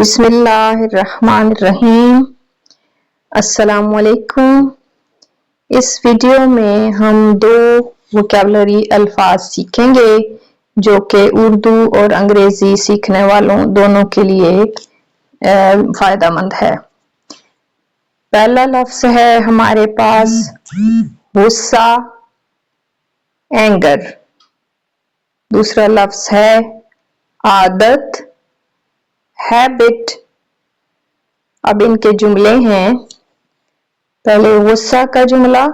بسم اللہ الرحمن الرحیم۔ السلام علیکم۔ اس ویڈیو میں ہم دو ووکیبلری الفاظ سیکھیں گے جو کہ اردو اور انگریزی سیکھنے والوں دونوں کے لیے فائدہ مند ہے۔ پہلا لفظ ہے ہمارے پاس غصہ، اینگر۔ دوسرا لفظ ہے عادت، ہیبٹ۔ اب ان کے جملے ہیں۔ پہلے غصہ کا جملہ۔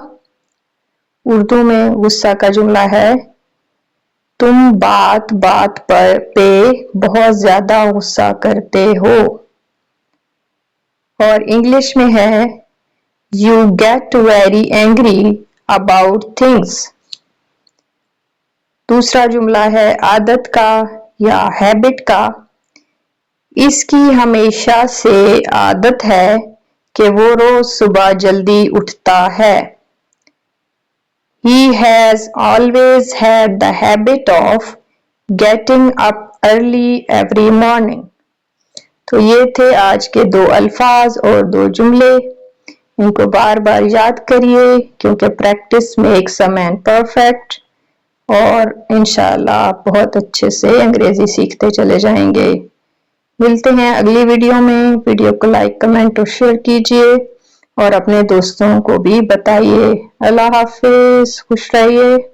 اردو میں غصہ کا جملہ ہے تم بات بات پہ بہت زیادہ غصہ کرتے ہو۔ اور انگلش میں ہے You get very angry about things۔ دوسرا جملہ ہے عادت کا یا ہیبٹ کا۔ اس کی ہمیشہ سے عادت ہے کہ وہ روز صبح جلدی اٹھتا ہے۔ He has always had the habit of getting up early every morning۔ تو یہ تھے آج کے دو الفاظ اور دو جملے۔ ان کو بار بار یاد کریے کیونکہ practice makes a man perfect, اور انشاءاللہ آپ بہت اچھے سے انگریزی سیکھتے چلے جائیں گے۔ ملتے ہیں اگلی ویڈیو میں۔ ویڈیو کو لائک، کمنٹ اور شیئر کیجیے اور اپنے دوستوں کو بھی بتائیے۔ اللہ حافظ، خوش رہیے۔